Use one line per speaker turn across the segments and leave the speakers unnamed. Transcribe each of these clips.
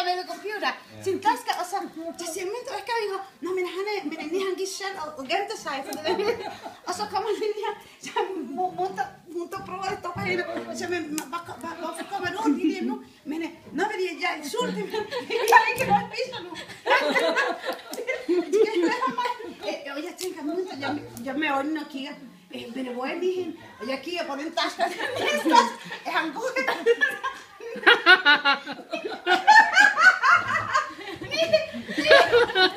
med computer. Sin taske, og så siger Minto, jeg kan ikke. Nå, men han gik selv og gemte sig for det der. Og så kommer Lilja, så Minto prøver at stoppe hende. Og så siger, hvorfor kommer du Lilja nu? Men, nå, fordi jeg er sulten, men jeg kan ikke noget spise nu. Og jeg tænker, Minto, jeg med øjnene og kigger. Men hvor er lige hende? Og jeg kigger på den taske, og den taske, er han god?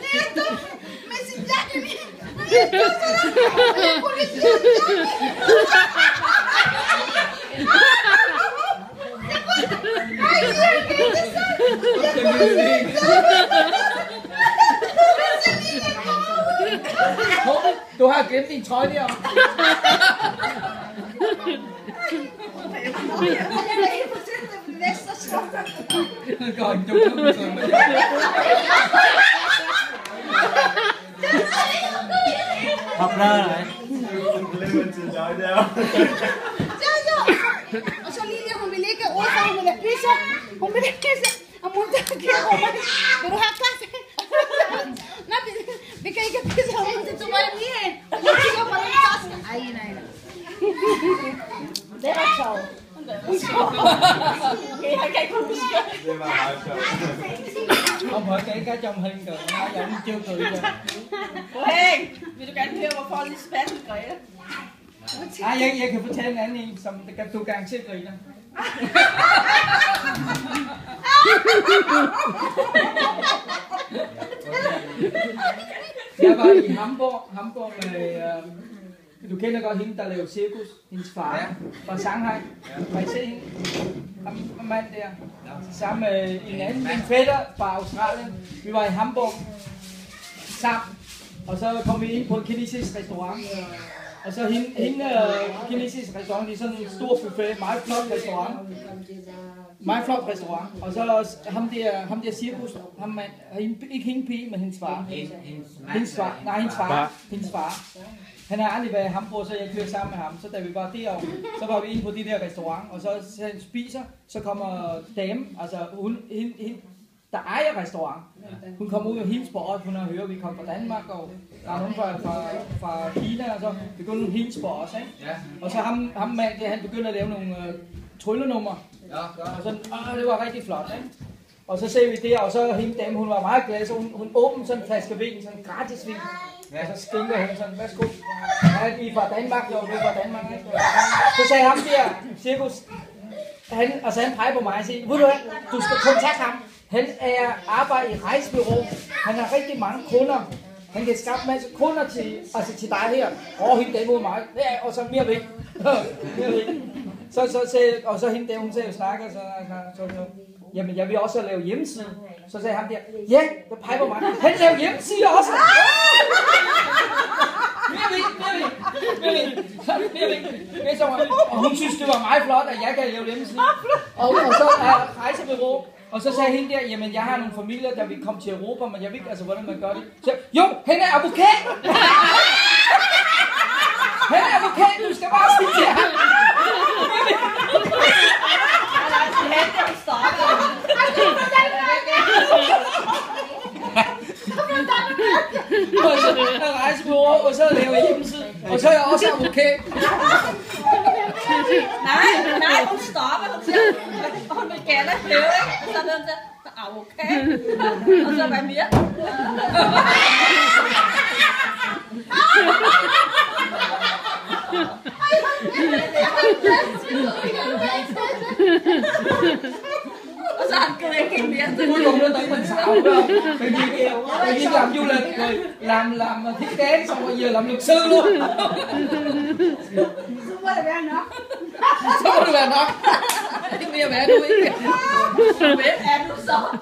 Neto, med sin jakke lige. Neto, og jeg kunne lige sige
Du har glemt din trøje der. Det går ikke dumt.
Học ra rồi.
Og så Lilja, hun vil ikke ud, for hun vil have pizza. Hun vil ikke pizza. Og hun kigger på mig. Vil du have kaffe? Nej, vi kan ikke have pizza. Hun vil tage mig lige hen. Jeg kigger på den taske. Ej, nej. Det var sjovt. Jeg kan ikke huske.
Det var meget sjovt.
Ông hỏi kể cả trong hình rồi, hai ông chưa cười rồi.
Hey, vil du gerne høre, hvorfor lige spanden Grete?
Jeg kan fortælle en anden en, som du garanteret griner. Jeg var i Hamburg med, du kender godt hende, der lavede cirkus, hendes far fra Shanghai. Kan I se hende? Ham mand der. Sammen med en anden, min fætter fra Australien. Vi var i Hamburg sammen, og så kom vi ind på en kinesisk restaurant. Og så hende kinesisk restaurant, det er sådan en stor buffet, meget flot restaurant. Meget flot restaurant. Og så ham der cirkus, ikke hende pige, men hendes far. Hendes far. Han har aldrig været i Hamburg, så jeg kørte sammen med ham. Så da vi var derovre, så var vi inde på det der restaurant, og så han spiser, så kommer damen, altså hende, der ejer restaurant. Hun kommer ud og hilser på os, hun har hørt, at vi kom fra Danmark, og der er nogen fra Kina, og så begynder hun at hilse på os, ikke? Og så ham mand, han begynder at lave nogle tryllenummer. Og sådan, det var rigtig flot, ikke? Og så ser vi det, og så hende dame, hun var meget glad, så hun åbnede sådan en flaske vin, sådan en gratis vin. Og så skænker hun sådan, værsgo. Ja, vi er fra Danmark, jo, vi er fra Danmark, ikke? Så sagde ham der, cirkus, han peger på mig og siger, ved du hvad, du skal kontakte ham. Han arbejder i rejsebureau, han har rigtig mange kunder. Han kan skaffe en masse kunder til dig her. Hende dame mod mig, ja, og så mere væk. Mere væk. Og så hende der, hun sagde, snakker, så jamen, jeg vil også lave hjemmeside. Så sagde han der, ja, der peger på mig. Han laver hjemmeside også. Mere væk. Og hun synes, det var meget flot, at jeg kan lave hjemmeside. Og så er rejsebureau. Og så sagde hende der, jamen, jeg har nogle familier, der vil komme til Europa, men jeg ved ikke, altså, hvordan man gør det. Så jo, han er advokat! Han er advokat, du skal bare sige til ham. Og så er rejsebureau, og så laver jeg hjemmeside, og så er jeg også advokat.
Nej, hun stopper, hun vil gerne leve, og så er den der, advokat, og så hvad mere? Og så han gider ikke mere.
Cuối cùng nó tới mình xạo đâu. Bởi vì làm du lịch rồi làm thiết kế xong rồi giờ làm luật sư luôn.
Så må det være nok.
Så må det være nok.
Det er mere værd, du ikke. Hvem er du så?